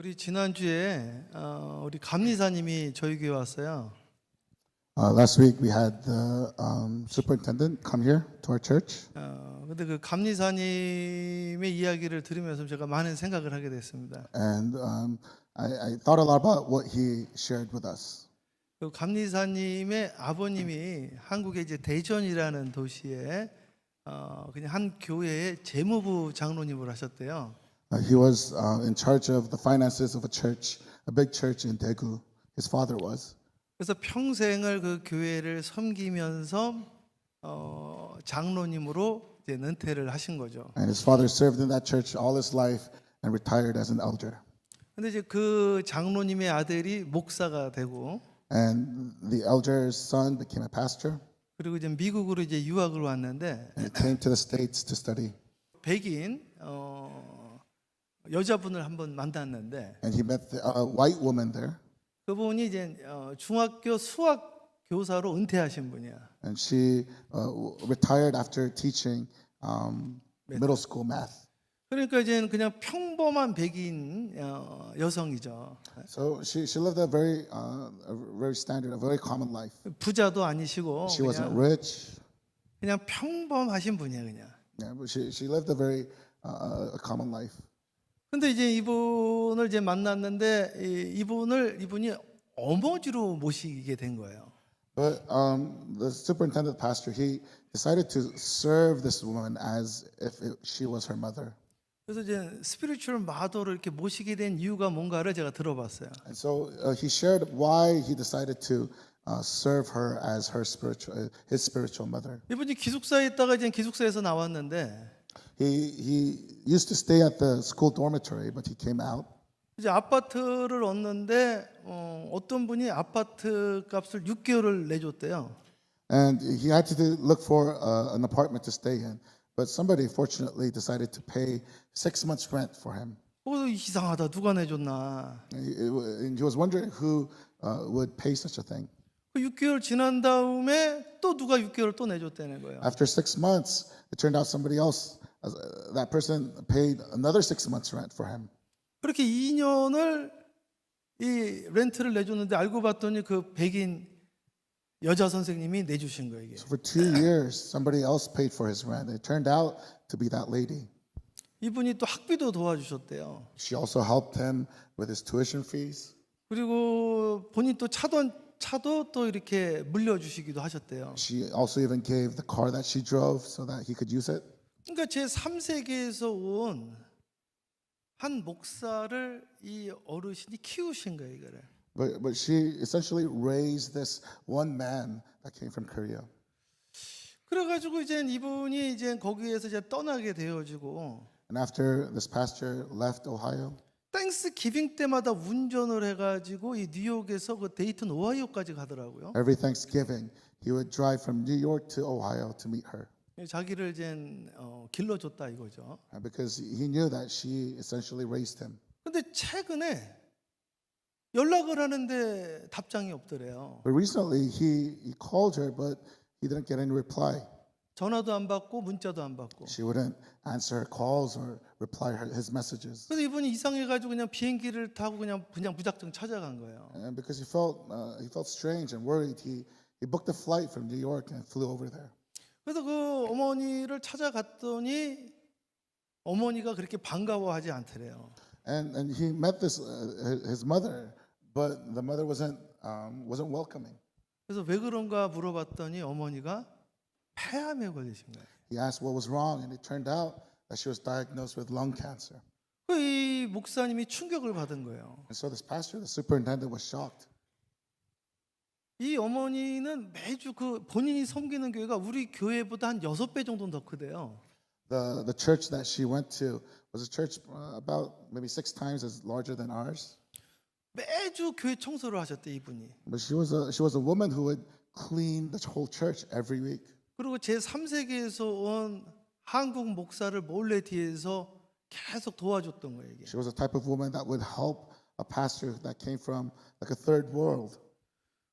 우리 지난주에 우리 감리사님이 저희 교회 왔어요. Last week we had the superintendent come here to our church, 근데 그 감리사님의 이야기를 들으면서 제가 많은 생각을 하게 됐습니다. and I thought a lot about what he shared with us. 그 감리사님의 아버님이 한국의 이제 대전이라는 도시에 그냥 한 교회의 재무부 장로님을 하셨대요. He was in charge of the finances of a church, a big church in Daegu. His father was. 그래서 평생을 그 교회를 섬기면서 장로님으로 이제 은퇴를 하신 거죠. And his father served in that church all his life and retired as an elder. 근데 이제 그 장로님의 아들이 목사가 되고 And the elder's son became a pastor. 그리고 이제 미국으로 이제 유학을 왔는데 And he came to the States to study. 백인 여자분을 한번 만났는데 And he met a white woman there. 그분이 이제 중학교 수학 교사로 은퇴하신 분이야. And she retired after teaching middle school math. 그러니까 이제 그냥 평범한 백인 여성이죠. So she lived a very standard, a very common life. 부자도 아니시고 She wasn't 그냥, rich. 그냥 평범하신 분이에요, 그냥. Yeah, but she lived a very a common life. 근데 이제 이분을 이제 만났는데 이분이 어머니로 모시게 된 거예요. But the superintendent pastor, he decided to serve this woman as if she was her mother. 그래서 이제 스피리추얼 마더를 이렇게 모시게 된 이유가 뭔가를 제가 들어봤어요. And so he shared why he decided to serve her as his spiritual mother. 이분이 기숙사에 있다가 이제 기숙사에서 나왔는데 He used to stay at the school dormitory, but he came out. 이제 아파트를 얻는데 어떤 분이 아파트 값을 6개월을 내줬대요. And he had to look for an apartment to stay in. But somebody fortunately decided to pay 6 months rent for him. 이상하다, 누가 내줬나. And he was wondering who would pay such a thing. 그 6개월 지난 다음에 또 누가 6개월 또 내줬다는 거예요. After 6 months, it turned out somebody else, that person paid another 6 months rent for him. 그렇게 2년을 이 렌트를 내줬는데 알고 봤더니 그 백인 여자 선생님이 내주신 거예요. 이게. So for 2 years, somebody else paid for his rent. It turned out to be that lady. 이분이 또 학비도 도와주셨대요. She also helped him with his tuition fees. 그리고 본인 또 차도 또 이렇게 물려주시기도 하셨대요. She also even gave the car that she drove so that he could use it. 그러니까 제 3세계에서 온 한 목사를 이 어르신이 키우신 거예요, 이거를. But she essentially raised this one man that came from Korea. 그래가지고 이제 이분이 이제 거기에서 이제 떠나게 되어지고 And after this pastor left Ohio, 땡스 기빙 때마다 운전을 해가지고 이 뉴욕에서 그 데이튼 오하이오까지 가더라고요. every Thanksgiving, he would drive from New York to Ohio to meet her. 자기를 이제 길러줬다 이거죠. Because he knew that she essentially raised him. 근데 최근에 연락을 하는데 답장이 없더래요. But recently, he called her, but he didn't get any reply. 전화도 안 받고 문자도 안 받고. She wouldn't answer her calls or reply his messages. 그래서 이분이 이상해가지고 그냥 비행기를 타고 그냥 무작정 찾아간 거예요. And because he felt strange and worried, he booked a flight from New York and flew over there. 그래서 그 어머니를 찾아갔더니 어머니가 그렇게 반가워하지 않더래요. And he met his mother, but the mother wasn't welcoming. 그래서 왜 그런가 물어봤더니 어머니가 폐암에 걸리신 거예요. He asked what was wrong, and it turned out that she was diagnosed with lung cancer. 이 목사님이 충격을 받은 거예요. And so this pastor, the superintendent, was shocked. 이 어머니는 매주 그 본인이 섬기는 교회가 우리 교회보다 한 6배 정도는 더 크대요. The church that she went to was a church about maybe 6 times as larger than ours. 매주 교회 청소를 하셨대 이분이. But she was a woman who would clean the whole church every week. 그리고 제 3세계에서 온 한국 목사를 몰래 뒤에서 계속 도와줬던 거예요. 이게. She was a type of woman that would help a pastor that came from like a third world.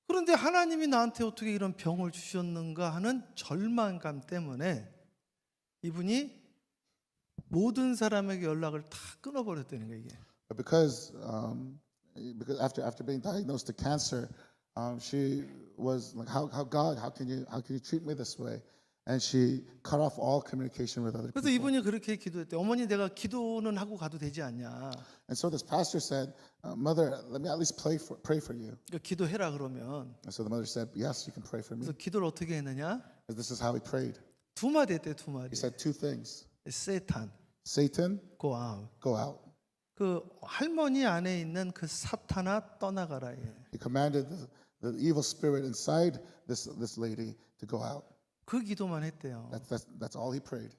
그런데 하나님이 나한테 어떻게 이런 병을 주셨는가 하는 절망감 때문에 이분이 모든 사람에게 연락을 다 끊어버렸다는 거예요. 이게. But because after being diagnosed with cancer, she was like, how God, how can you treat me this way? And she cut off all communication with other 그래서 people. 이분이 그렇게 기도했대. 어머니 내가 기도는 하고 가도 되지 않냐? And so this pastor said, Mother, let me at least pray for you. 그러니까 기도해라 그러면. And so the mother said, yes, you can pray for me. 그래서 기도를 어떻게 했느냐? And this is how he prayed. 두 마디 했대, 두 마디. He said two things. 세탄, Satan, go out. go out. 그 할머니 안에 있는 그 사탄아 떠나가라. He commanded the evil spirit inside this lady to go out. 그 기도만 했대요. That's all he prayed.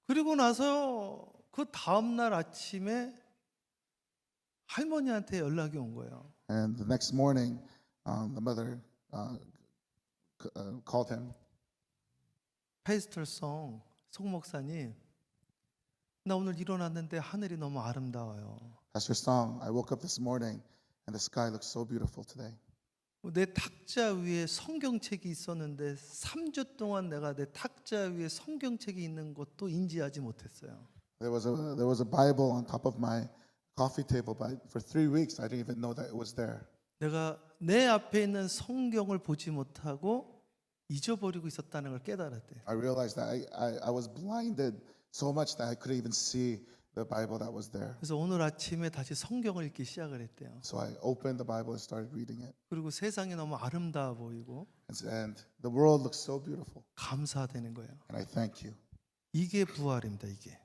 그리고 나서 그 다음 날 아침에 할머니한테 연락이 온 거예요. And the next morning, the mother called him. 페이스털송 송 목사님, 나 오늘 일어났는데 하늘이 너무 아름다워요. Pastor Song, I woke up this morning and the sky looks so beautiful today. 내 탁자 위에 성경책이 있었는데 3주 동안 내가 내 탁자 위에 성경책이 있는 것도 인지하지 못했어요. There was a Bible on top of my coffee table, but for 3 weeks I didn't even know that it was there. 내가 내 앞에 있는 성경을 보지 못하고 잊어버리고 있었다는 걸 깨달았대. I realized that I was blinded so much that I couldn't even see the Bible that was there. 그래서 오늘 아침에 다시 성경을 읽기 시작을 했대요. So I opened the Bible and started reading it. 그리고 세상이 너무 아름다워 보이고 And the world looks so beautiful. 감사되는 거예요. And I thank you. 이게 부활입니다. 이게.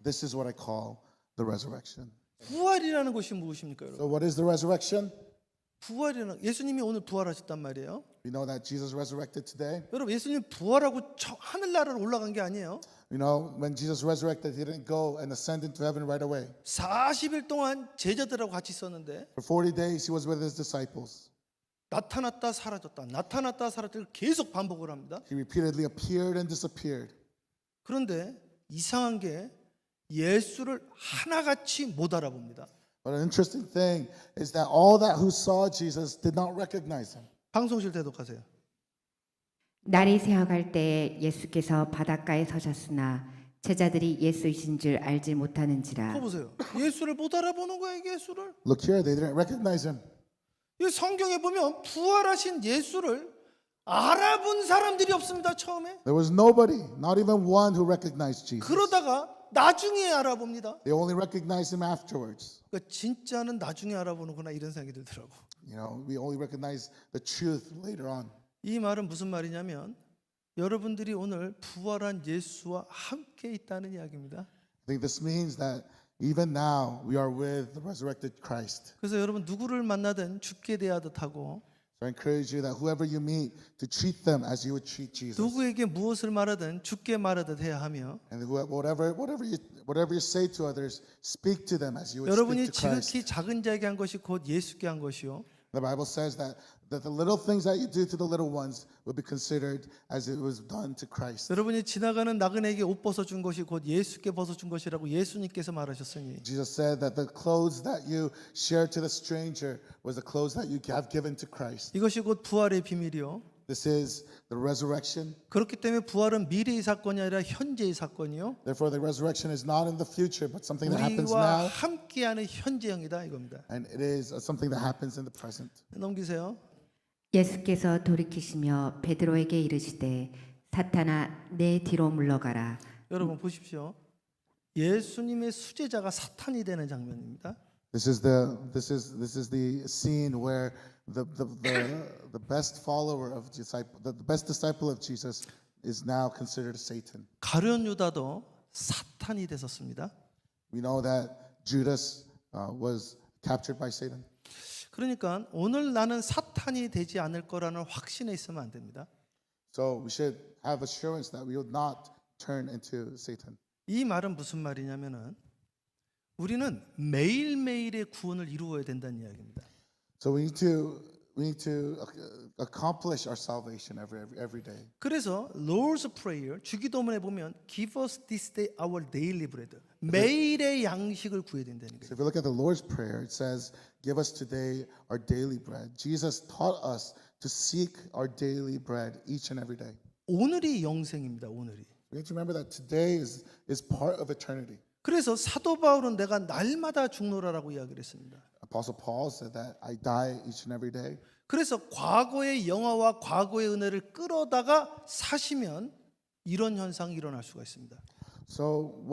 This is what I call the resurrection. 부활이라는 것이 무엇입니까, 여러분? So what is the resurrection? 부활이라는 예수님이 오늘 부활하셨단 말이에요. We know that Jesus resurrected today. 여러분 예수님 부활하고 하늘나라로 올라간 게 아니에요. You know, when Jesus resurrected, he didn't go and ascend into heaven right away. 40일 동안 제자들하고 같이 있었는데 For 40 days, he was with his disciples. 나타났다 사라졌다 나타났다 사라졌다 계속 반복을 합니다. He repeatedly appeared and disappeared. 그런데 이상한 게 예수를 하나같이 못 알아봅니다. But an interesting thing is that all that who saw Jesus did not recognize him. 방송실 대독하세요. 날이 새어갈 때에 예수께서 바닷가에 서셨으나 제자들이 예수이신 줄 알지 못하는지라. 그거 보세요. 예수를 못 알아보는 거예요. 예수를. Look here, they didn't recognize him. 이 성경에 보면 부활하신 예수를 알아본 사람들이 없습니다. 처음에. There was nobody, not even one who recognized Jesus. 그러다가 나중에 알아봅니다. They only recognized him afterwards. 그러니까 진짜는 나중에 알아보는구나 이런 생각이 들더라고. You know, we only recognize the truth later on. 이 말은 무슨 말이냐면 여러분들이 오늘 부활한 예수와 함께 있다는 이야기입니다. I think this means that even now we are with the resurrected Christ. 그래서 여러분 누구를 만나든 죽게 대하듯 하고 So I encourage you that whoever you meet to treat them as you would treat Jesus. 누구에게 무엇을 말하든 죽게 말하듯 해야 하며 And whatever you say to others, speak to them as you would 여러분이 speak to Christ. 지극히 작은 자에게 한 것이 곧 예수께 한 것이요 The Bible says that the little things that you do to the little ones will be considered as it was done to Christ. 여러분이 지나가는 나그네에게 옷 벗어준 것이 곧 예수께 벗어준 것이라고 예수님께서 말하셨으니 Jesus said that the clothes that you share to the stranger was the clothes that you have given to Christ. 이것이 곧 부활의 비밀이요 This is the resurrection. 그렇기 때문에 부활은 미래의 사건이 아니라 현재의 사건이요 Therefore, the resurrection is not in the future, but something that happens 우리와 now, 함께하는 현재형이다 이겁니다. and it is something that happens in the present. 넘기세요. 예수께서 돌이키시며 베드로에게 이르시되 사탄아 내 뒤로 물러가라. 여러분 보십시오. 예수님의 수제자가 사탄이 되는 장면입니다. This is the scene where the best follower of the best disciple of Jesus is now considered Satan. 가룟 유다도 사탄이 됐었습니다. We know that Judas was captured by Satan. 그러니까 오늘 나는 사탄이 되지 않을 거라는 확신에 있으면 안 됩니다. So we should have assurance that we will not turn into Satan. 이 말은 무슨 말이냐면은 우리는 매일매일의 구원을 이루어야 된다는 이야기입니다. So we need to accomplish our salvation every day. 그래서 Lord's Prayer 주기도문에 보면 Give us this day our daily bread. 매일의 양식을 구해야 된다는 거예요. So if you look at the Lord's Prayer, it says, "Give us today our daily bread." Jesus taught us to seek our daily bread each and every day. 오늘이 영생입니다. 오늘이. We need to remember that today is part of eternity. 그래서 사도 바울은 내가 날마다 죽노라라고 이야기를 했습니다. Apostle Paul said that I die each and every day. 그래서 과거의 영화와 과거의 은혜를 끌어다가 사시면 이런 현상이 일어날 수가 있습니다. So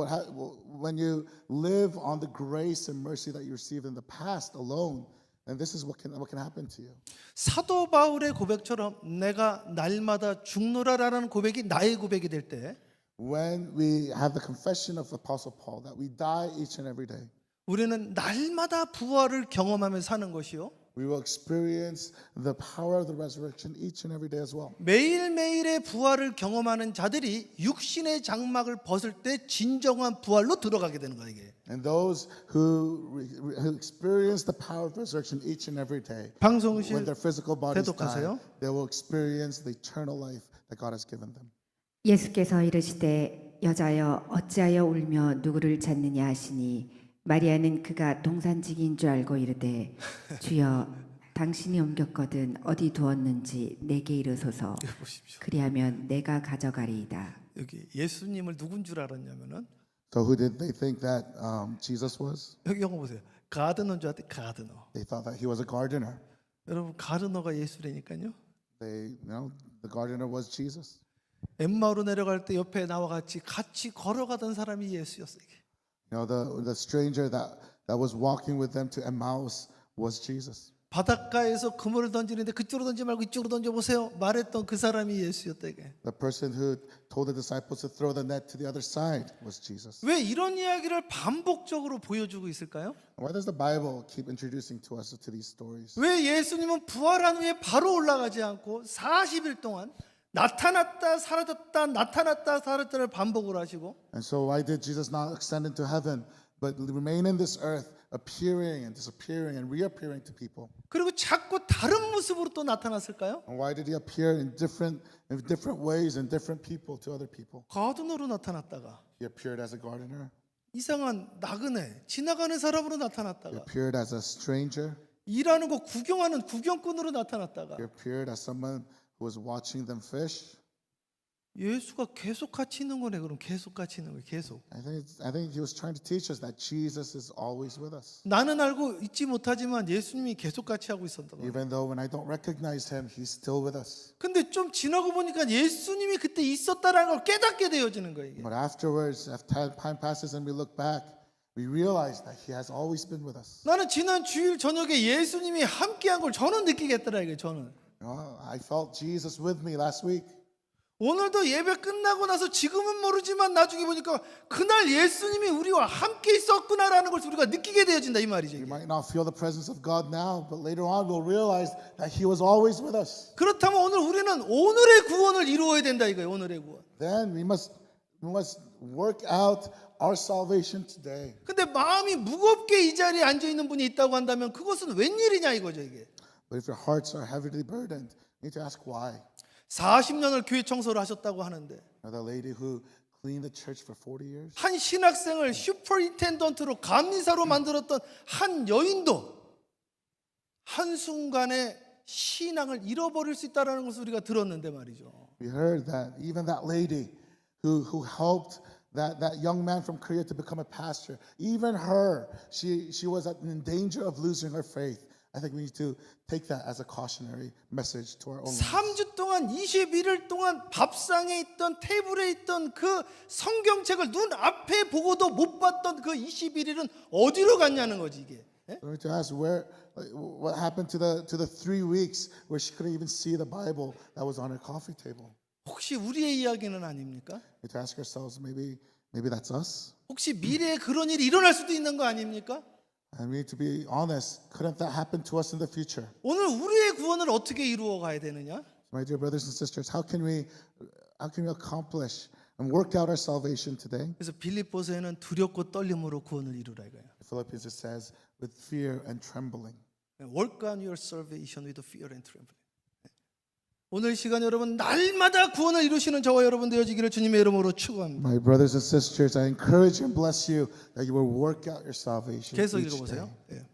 when you live on the grace and mercy that you received in the past alone, and this is what can happen to you. 사도 바울의 고백처럼 내가 날마다 죽노라라는 고백이 나의 고백이 될 때 When we have the confession of Apostle Paul that we die each and every day, 우리는 날마다 부활을 경험하면서 사는 것이요. we will experience the power of the resurrection each and every day as well. 매일매일의 부활을 경험하는 자들이 육신의 장막을 벗을 때 진정한 부활로 들어가게 되는 거예요, 이게. And those who experience the power of resurrection each and every day, 방송실 when their physical bodies die, 대독하세요. they will experience the eternal life that God has given them. 예수께서 이르시되 여자여 어찌하여 울며 누구를 찾느냐 하시니 마리아는 그가 동산직인 줄 알고 이르되 주여 당신이 옮겼거든 어디 두었는지 내게 이르소서 보십시오. 그리하면 내가 가져가리이다. 여기 예수님을 누군 줄 알았냐면은 So who did they think that Jesus was? 여기 영어 보세요. 가드너인 줄 알았대. 가드너. They thought that he was a gardener. 여러분 가드너가 예수라니까요. The gardener was Jesus. 엠마오로 내려갈 때 옆에 나와 같이 걸어가던 사람이 예수였어요. 이게. The stranger that was walking with them to Emmaus was Jesus. 바닷가에서 그물을 던지는데 그쪽으로 던지 말고 이쪽으로 던져 보세요. 말했던 그 사람이 예수였다 이게. The person who told the disciples to throw the net to the other side was Jesus. 왜 이런 이야기를 반복적으로 보여주고 있을까요? Why does the Bible keep introducing to us to these stories? 왜 예수님은 부활한 후에 바로 올라가지 않고 40일 동안 나타났다 사라졌다 나타났다 사라졌다를 반복을 하시고 And so why did Jesus not ascend into heaven but remain in this earth, appearing and disappearing and reappearing to people? 그리고 자꾸 다른 모습으로 또 나타났을까요? And why did he appear in different ways and different people to other people? 가드너로 나타났다가 He appeared as a gardener. 이상한 나그네 지나가는 사람으로 He 나타났다가 appeared as a stranger. 일하는 거 구경하는 구경꾼으로 나타났다가 He appeared as someone who was watching them fish. 예수가 계속 같이 있는 거네. 그럼 계속 같이 있는 거예요. 계속. I think he was trying to teach us that Jesus is always with us. 나는 알고 있지 못하지만 예수님이 계속 같이 하고 있었다고. Even though when I don't recognize him, he's still with us. 근데 좀 지나고 보니까 예수님이 그때 있었다라는 걸 깨닫게 되어지는 거예요. 이게. But afterwards, as time passes and we look back, we realize that he has always been with us. 나는 지난 주일 저녁에 예수님이 함께한 걸 저는 느끼겠더라 이게 저는. I felt Jesus with me last week. 오늘도 예배 끝나고 나서 지금은 모르지만 나중에 보니까 그날 예수님이 우리와 함께 있었구나라는 걸 우리가 느끼게 되어진다 이 말이죠. We 이게. might not feel the presence of God now, but later on we'll realize that he was always with us. 그렇다면 오늘 우리는 오늘의 구원을 이루어야 된다 이거예요. 오늘의 구원. Then we must work out our salvation today. 근데 마음이 무겁게 이 자리에 앉아 있는 분이 있다고 한다면 그것은 웬일이냐 이거죠 이게. But if your hearts are heavily burdened, you need to ask why. 40년을 교회 청소를 하셨다고 하는데 The lady who cleaned the church for 40 years. 한 신학생을 슈퍼인텐던트로 감리사로 만들었던 한 여인도 한순간에 신앙을 잃어버릴 수 있다는 것을 우리가 들었는데 말이죠. We heard that even that lady who helped that young man from Korea to become a pastor, even her, she was in danger of losing her faith. I think we need to take that as a cautionary message to our own lives. 3주 동안 21일 동안 밥상에 있던 테이블에 있던 그 성경책을 눈 앞에 보고도 못 봤던 그 21일은 어디로 갔냐는 거지 이게. 예? We need to ask what happened to the 3 weeks where she couldn't even see the Bible that was on her coffee table. 혹시 우리의 이야기는 아닙니까? We need to ask ourselves, maybe that's us. 혹시 미래에 그런 일이 일어날 수도 있는 거 아닙니까? And we need to be honest. Couldn't that happen to us in the future? 오늘 우리의 구원을 어떻게 이루어 가야 되느냐? My dear brothers and sisters, how can we accomplish and work out our salvation today? 그래서 빌립보서에는 두렵고 떨림으로 구원을 이루라 이거예요. In Philippians it says, with fear and trembling. Work on your salvation with fear and trembling. 오늘 시간 여러분 날마다 구원을 이루시는 저와 여러분 되어지기를 주님의 이름으로 축원합니다. My brothers and sisters, I encourage and bless you that you will work out your salvation 계속 each 읽어보세요. day. 예.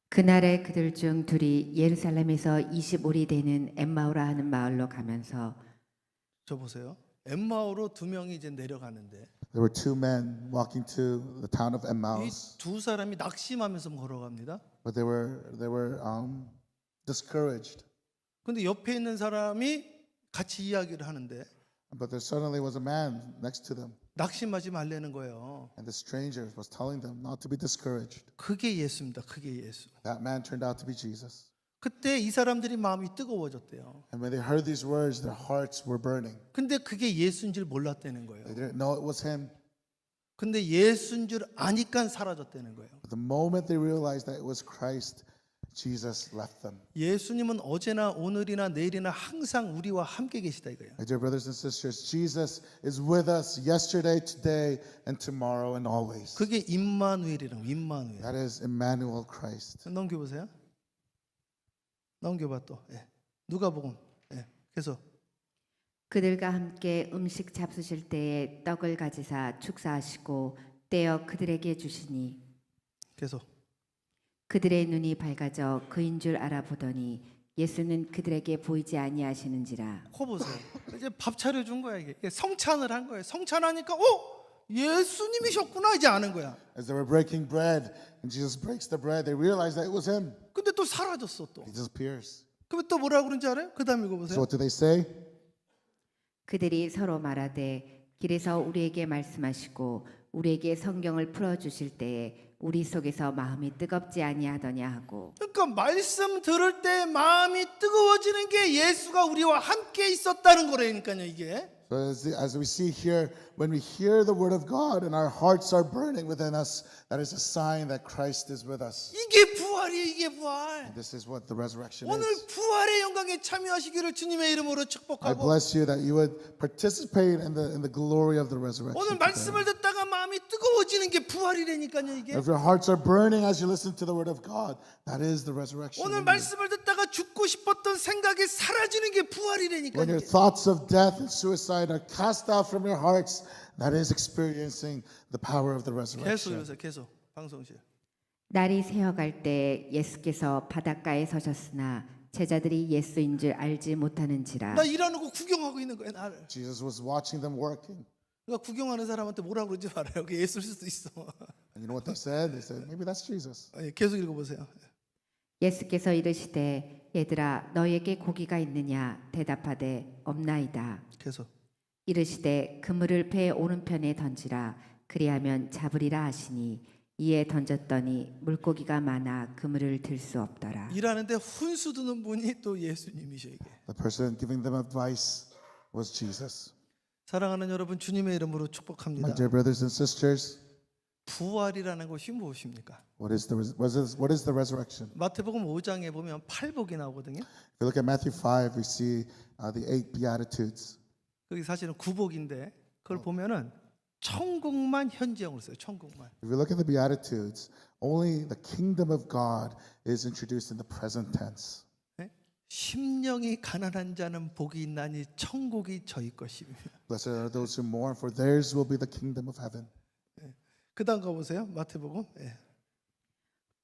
그날에 그들 중 둘이 예루살렘에서 25리 되는 엠마오라 하는 마을로 가면서 저 보세요. 엠마오로 두 명이 이제 내려가는데 There were two men walking to the town of 이 Emmaus, 두 사람이 낙심하면서 걸어갑니다. but they were discouraged. 근데 옆에 있는 사람이 같이 이야기를 하는데 But there suddenly was a man next to them, 낙심하지 말라는 거예요. and the stranger was telling them not to be discouraged. 그게 예수입니다. 그게 예수. That man turned out to be Jesus. 그때 이 사람들이 마음이 뜨거워졌대요. And when they heard these words, their hearts were burning. 근데 그게 예수인 줄 몰랐다는 거예요. They didn't know it was him. 근데 예수인 줄 아니까 사라졌다는 거예요. But the moment they realized that it was Christ, Jesus left them. 예수님은 어제나 오늘이나 내일이나 항상 우리와 함께 계시다 이거예요. My dear brothers and sisters, Jesus is with us yesterday, today, and tomorrow, and always. 그게 임마누엘이라고 임마누엘. That is Emmanuel Christ. 넘겨보세요. 넘겨봐 또. 예. 누가복음. 예. 계속. 그들과 함께 음식 잡수실 때에 떡을 가지사 축사하시고 떼어 그들에게 주시니 계속. 그들의 눈이 밝아져 그인 줄 알아보더니 예수는 그들에게 보이지 아니하시는지라. 코 보세요. 이제 밥 차려준 거야 이게. 성찬을 한 거예요. 성찬하니까 예수님이셨구나 이제 아는 거야. As they were breaking bread, and Jesus breaks the bread, they realized that it was him. 근데 또 사라졌어 또. He disappears. 그럼 또 뭐라고 그런지 알아요? 그 다음 So 읽어보세요. what do they say? 그들이 서로 말하되 길에서 우리에게 말씀하시고 우리에게 성경을 풀어 주실 때에 우리 속에서 마음이 뜨겁지 아니하더냐 하고. 그러니까 말씀 들을 때 마음이 뜨거워지는 게 예수가 우리와 함께 있었다는 거라니까요 이게. So as we see here, when we hear the word of God and our hearts are burning within us, that is a sign that Christ is with us. 이게 부활이에요 이게 부활. And this is what the resurrection 오늘 is. 부활의 영광에 참여하시기를 주님의 이름으로 I 축복하고 bless you that you would participate in the glory of the resurrection. 오늘 today. 말씀을 듣다가 마음이 뜨거워지는 게 부활이라니까요 이게. If your hearts are burning as you listen to the word of God, that is the resurrection. 오늘 in you. 말씀을 듣다가 죽고 싶었던 생각이 사라지는 게 부활이라니까요. When your 이게. thoughts of death and suicide are cast out from your hearts, that is experiencing the power of the 계속 resurrection. 이러세요. 계속 방송실. 날이 새어갈 때 예수께서 바닷가에 서셨으나 제자들이 예수인 줄 알지 못하는지라. 나 일하는 거 구경하고 있는 거야 나를. Jesus was watching them working. 그러니까 구경하는 사람한테 뭐라 그러지 말아요. 그게 예수일 수도 있어. And you know what they said? They said, maybe that's Jesus. 예, 계속 읽어보세요. 예수께서 이르시되 얘들아 너에게 고기가 있느냐 대답하되 없나이다. 계속. 이르시되 그물을 배 오른편에 던지라 그리하면 잡으리라 하시니 이에 던졌더니 물고기가 많아 그물을 들 수 없더라. 일하는데 훈수 두는 분이 또 예수님이셔 이게. The person giving them advice was Jesus. 사랑하는 여러분 주님의 이름으로 My 축복합니다. dear brothers and sisters, 부활이라는 것이 무엇입니까? what is the resurrection? 마태복음 5장에 보면 팔복이 나오거든요. If we look at Matthew 5, we see the 8 Beatitudes. 그게 사실은 구복인데 그걸 보면은 천국만 현지형으로 써요. 천국만. If we look at the Beatitudes, only the kingdom of God is introduced in the present tense. 네? 심령이 가난한 자는 복이 있나니 천국이 저희 것입니다. Blessed are those who mourn, for theirs will be the kingdom of heaven. 그다음 가보세요. 마태복음. 예.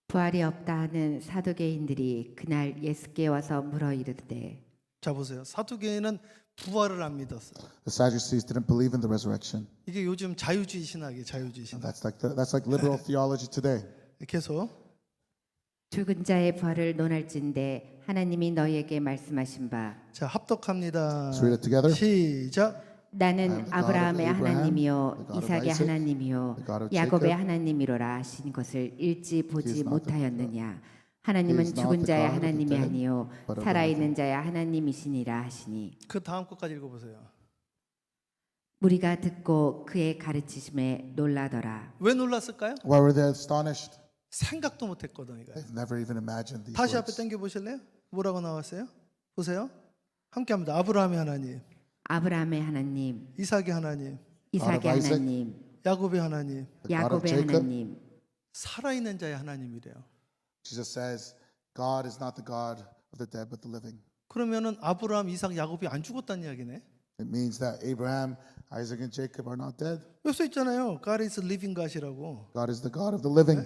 부활이 없다 하는 사두개인들이 그날 예수께 와서 물어 이르되 자 보세요. 사두개인은 부활을 안 믿었어요. The Sadducees didn't believe in the resurrection. 이게 요즘 자유주의 신학이에요. 자유주의 신학. That's like liberal theology today. 계속. 죽은 자의 부활을 논할진대 하나님이 너희에게 말씀하신 바 자 합독합니다. Let's read it together. 시작. 나는 I am the God of 아브라함의 Abraham, 하나님이요 the God of 이삭의 Isaac, 하나님이요 the God of 야곱의 Jacob. 하나님이로라 하신 것을 읽지 보지 He is not the 못하였느냐. He 하나님은 is not 죽은 the 자의 God of the 하나님이 dead, 아니요 but of the 살아있는 자의 하나님이시니라 하시니. 그 다음 것까지 읽어보세요. 우리가 듣고 그의 가르치심에 놀라더라. 왜 놀랐을까요? Why were they astonished? 생각도 못했거든 이거. They've never even imagined these 다시 앞에 words. 당겨 보실래요? 뭐라고 나왔어요? 보세요. 함께합니다. 아브라함의 하나님, 아브라함의 하나님, 이삭의 하나님, 이삭의 God of Isaac, 하나님, 야곱의 하나님, The God of 야곱의 Jacob. 하나님. 살아있는 자의 하나님이래요. Jesus says, God is not the God of the dead, but the living. 그러면은 아브라함, 이삭, 야곱이 안 죽었다는 이야기네. It means that Abraham, Isaac, and Jacob are not dead. 여기 써 있잖아요. God is living God이라고. God is the God of the living.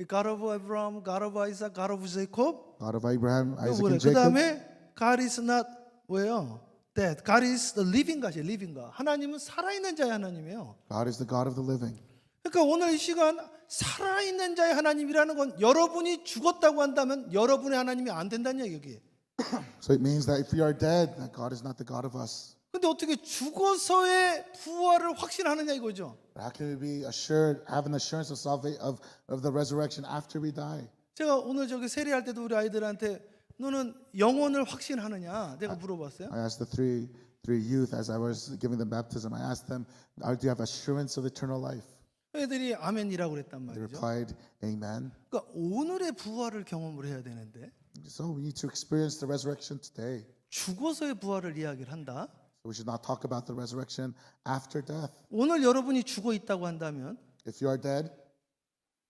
God of Abraham, God of Isaac, God of Jacob. God of Abraham, Isaac, 그 and Jacob. 다음에 God is not 뭐예요? dead. God is the living God이에요. living God. 하나님은 살아있는 자의 하나님이에요. God is the God of the living. 그러니까 오늘 이 시간 살아있는 자의 하나님이라는 건 여러분이 죽었다고 한다면 여러분의 하나님이 안 된다는 얘기예요. 여기. So it means that if we are dead, that God is not the God of us. 근데 어떻게 죽어서의 부활을 확신하느냐 이거죠. How can we be assured, have an assurance of salvation of the resurrection after we die? 제가 오늘 저기 세례할 때도 우리 아이들한테 너는 영혼을 확신하느냐 내가 물어봤어요. I asked the three youth as I was giving them baptism. I asked them, "Do you have assurance of eternal life?" 애들이 아멘이라고 그랬단 They 말이죠. replied, "Amen." 그러니까 오늘의 부활을 경험을 해야 되는데 So we need to experience the resurrection today. 죽어서의 부활을 이야기를 한다. So we should not talk about the resurrection after death. 오늘 여러분이 죽어 있다고 한다면 If you are dead,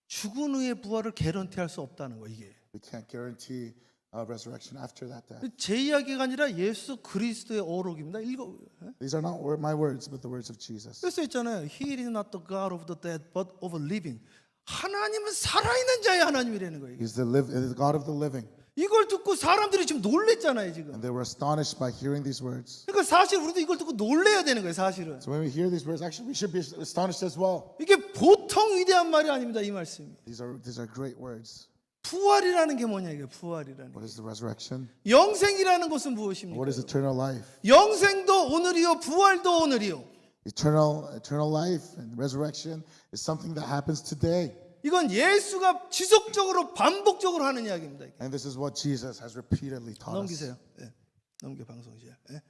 죽은 후의 부활을 개런티할 수 없다는 거 이게. we can't guarantee resurrection after that death. 제 이야기가 아니라 예수 그리스도의 어록입니다. 읽어. These are not my words, but the words of Jesus. 그래서 있잖아요. He is not the God of the dead, but of the living. 하나님은 살아있는 자의 하나님이라는 거예요. He's the God of the living. 이걸 듣고 사람들이 지금 놀랬잖아요, 지금. And they were astonished by hearing these words. 그러니까 사실 우리도 이걸 듣고 놀래야 되는 거예요, 사실은. So when we hear these words, actually we should be astonished as well. 이게 보통 위대한 말이 아닙니다, 이 말씀이. These are great words. 부활이라는 게 뭐냐 이게 부활이라는 게. What is the resurrection? 영생이라는 것은 무엇입니까? What is eternal life? 영생도 오늘이요, 부활도 오늘이요. Eternal life and resurrection is something that happens today. 이건 예수가 지속적으로 반복적으로 하는 이야기입니다. 이게. And this is what Jesus has repeatedly taught us. 넘기세요. 예. 넘겨 방송이죠. 예.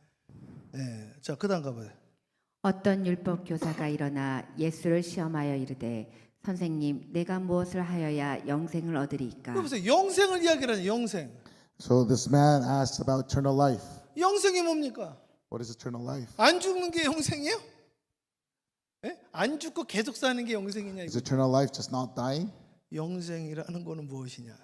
예. 자, 그다음 가봐요. 어떤 율법 교사가 일어나 예수를 시험하여 이르되 선생님 내가 무엇을 하여야 영생을 얻으리이까 보세요. 영생을 이야기하는 영생. So this man asked about eternal life. 영생이 뭡니까? What is eternal life? 안 죽는 게 영생이에요? 예? 안 죽고 계속 사는 게 영생이냐 Is 이거. eternal life just not dying? 영생이라는 거는 무엇이냐?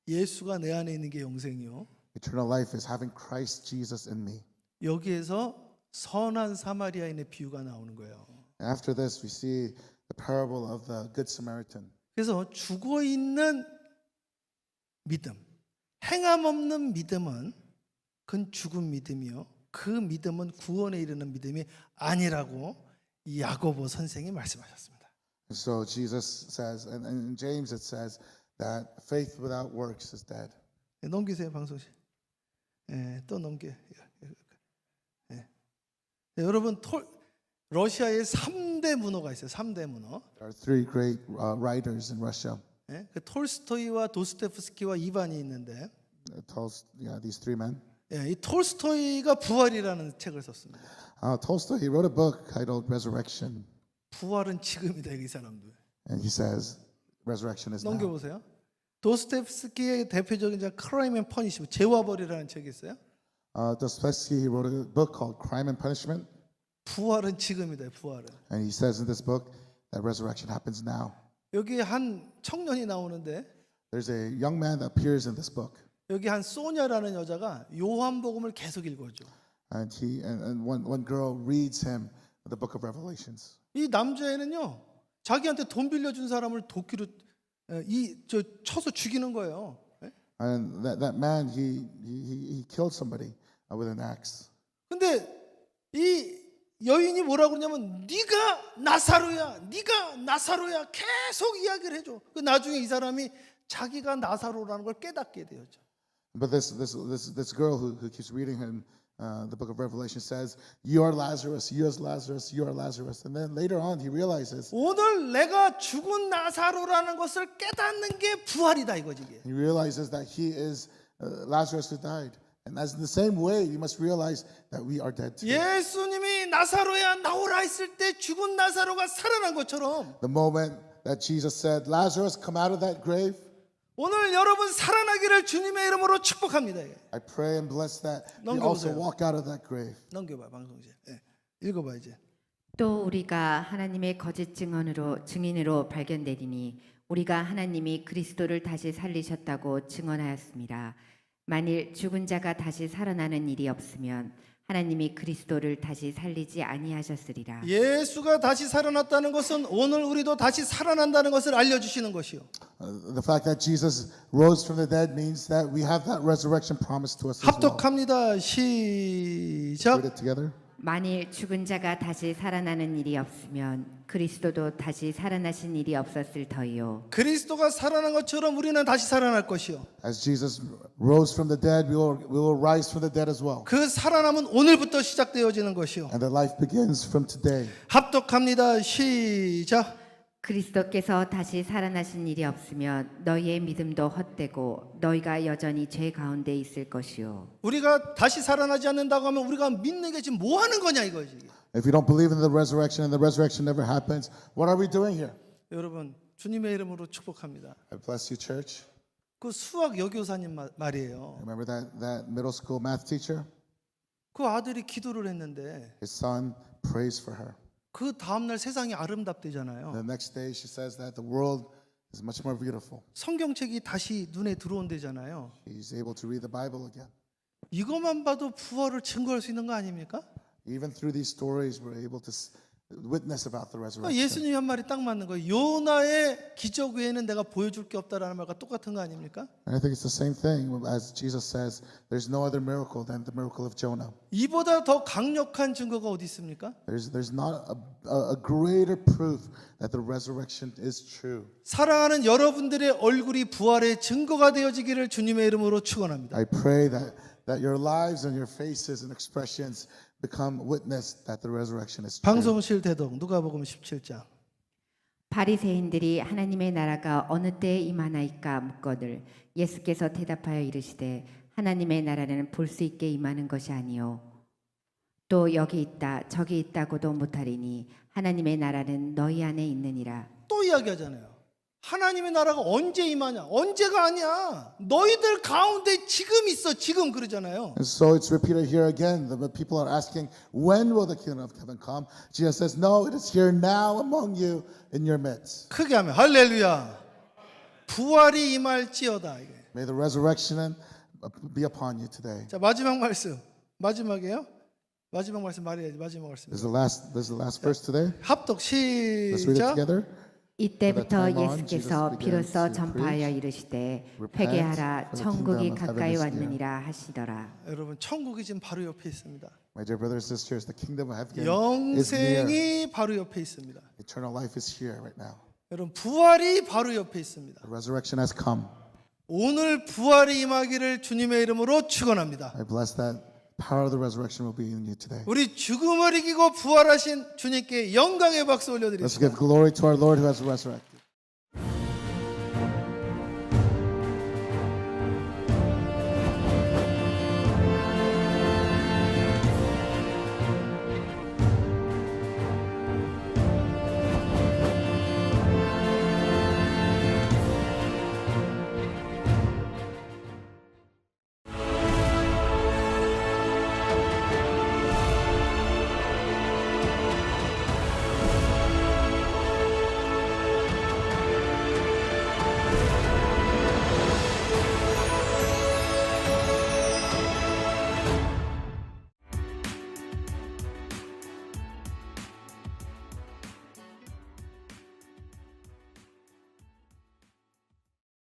예수가 내 안에 있는 게 영생이요. Eternal life is having Christ Jesus in me. 여기에서 선한 사마리아인의 비유가 나오는 거예요. After this, we see the parable of the Good Samaritan. 그래서 죽어 있는 믿음, 행함 없는 믿음은 그건 죽은 믿음이요. 그 믿음은 구원에 이르는 믿음이 아니라고 야고보 선생이 말씀하셨습니다. And so Jesus says, and in James it says that faith without works is dead. 넘기세요 방송실. 예, 또 넘겨. 예. 네, 여러분 러시아에 3대 문호가 있어요. 3대 문호. There are three great writers in Russia. 예, 그 톨스토이와 도스토옙스키와 이반이 있는데, These three men. 예, 이 톨스토이가 부활이라는 책을 썼습니다. Tolstoy, he wrote a book titled Resurrection. 부활은 지금이다 이 사람들. And he says, resurrection is now. 넘겨보세요. 도스토옙스키의 대표적인 작 크라임 앤 퍼니시먼트, 죄와 벌이라는 책이 있어요. Dostoevsky, he wrote a book called Crime and Punishment. 부활은 지금이다. 부활은. And he says in this book that resurrection happens now. 여기 한 청년이 나오는데 There's a young man that appears in this book. 여기 한 소냐라는 여자가 요한복음을 계속 읽어줘. And one girl reads him the book of Revelations. 이 남자애는요 자기한테 돈 빌려준 사람을 도끼로 쳐서 죽이는 거예요. And that man, he killed somebody with an axe. 근데 이 여인이 뭐라고 그러냐면 네가 나사로야, 네가 나사로야 계속 이야기를 해줘. 그 나중에 이 사람이 자기가 나사로라는 걸 깨닫게 되었죠. But this girl who keeps reading him the book of Revelation says, "You are Lazarus, you are Lazarus, you are Lazarus." And then later on, he realizes 오늘 내가 죽은 나사로라는 것을 깨닫는 게 부활이다 이거지 이게. he realizes that he is Lazarus who died. And as in the same way, you must realize that we are dead too. 예수님이 나사로야 나오라 했을 때 죽은 나사로가 살아난 것처럼 The moment that Jesus said, "Lazarus, come out of that grave," 오늘 여러분 살아나기를 주님의 이름으로 축복합니다. I pray and bless that you 넘겨보세요. also walk out of that grave. 넘겨봐 방송제. 읽어봐 이제. 또 우리가 하나님의 거짓 증인으로 발견되리니 우리가 하나님이 그리스도를 다시 살리셨다고 증언하였습니다. 만일 죽은 자가 다시 살아나는 일이 없으면 하나님이 그리스도를 다시 살리지 아니하셨으리라. 예수가 다시 살아났다는 것은 오늘 우리도 다시 살아난다는 것을 알려주시는 것이요. The fact that Jesus rose from the dead means that we have that resurrection promised to us as well. 합독합니다. 시작. Read it together. 만일 죽은 자가 다시 살아나는 일이 없으면 그리스도도 다시 살아나신 일이 없었을 터이요. 그리스도가 살아난 것처럼 우리는 다시 살아날 것이요. As Jesus rose from the dead, we will rise from the dead as well. 그 살아남은 오늘부터 시작되어지는 것이요. And the life begins from today. 합독합니다. 시작. 그리스도께서 다시 살아나신 일이 없으면 너희의 믿음도 헛되고 너희가 여전히 죄 가운데 있을 것이요. 우리가 다시 살아나지 않는다고 하면 우리가 믿는 게 지금 뭐 하는 거냐 이거지. If you don't believe in the resurrection and the resurrection never happens, what are we doing here? 여러분 주님의 이름으로 축복합니다. I bless you, church. 그 수학 여교사님 말이에요. Remember that middle school math teacher? 그 아들이 기도를 했는데 His son prays for her. 그 다음날 세상이 아름답대잖아요. The next day she says that the world is much more beautiful. 성경책이 다시 눈에 들어온대잖아요. He's able to read the Bible again. 이것만 봐도 부활을 증거할 수 있는 거 아닙니까? Even through these stories, we're able to witness about the resurrection. 예수님이 한 말이 딱 맞는 거예요. 요나의 기적 외에는 내가 보여줄 게 없다라는 말과 똑같은 거 아닙니까? And I think it's the same thing as Jesus says, there's no other miracle than the miracle of Jonah. 이보다 더 강력한 증거가 어디 있습니까? There's not a greater proof that the resurrection is true. 사랑하는 여러분들의 얼굴이 부활의 증거가 되어지기를 주님의 이름으로 축원합니다. I pray that your lives and your faces and expressions become witness that the resurrection is true. 방송실 대동 누가복음 17장. 바리새인들이 하나님의 나라가 어느 때에 임하나이까 묻거늘 예수께서 대답하여 이르시되 하나님의 나라는 볼 수 있게 임하는 것이 아니요 또 여기 있다 저기 있다고도 못하리니 하나님의 나라는 너희 안에 있느니라. 또 이야기하잖아요. 하나님의 나라가 언제 임하냐? 언제가 아니야. 너희들 가운데 지금 있어. 지금 그러잖아요. And so it's repeated here again. The people are asking, when will the kingdom of heaven come? Jesus says, no, it is here now among you in your midst. 크게 하면 할렐루야. 부활이 임할지어다. 이게. May the resurrection be upon you today. 자, 마지막 말씀. 마지막이에요. 마지막 말씀 말해야지. 마지막 말씀. This is the last verse today. 합독 Let's read it 시작. together. 이때부터 From that time on, 예수께서 Jesus began 비로소 to 전파하여 preach, 이르시되 repent, 회개하라 for the 천국이 kingdom of heaven 가까이 is near. 왔느니라 하시더라. 여러분 천국이 지금 바로 옆에 있습니다. My dear brothers and sisters, the kingdom of heaven is near. 영생이 바로 옆에 있습니다. Eternal life is here right now. 여러분 부활이 바로 옆에 있습니다. The resurrection has come. 오늘 부활이 임하기를 주님의 이름으로 축원합니다. I bless that power of the resurrection will be in you today. 우리 죽음을 이기고 부활하신 주님께 영광의 박수 Let's 올려드립니다. give glory to our Lord who has resurrected.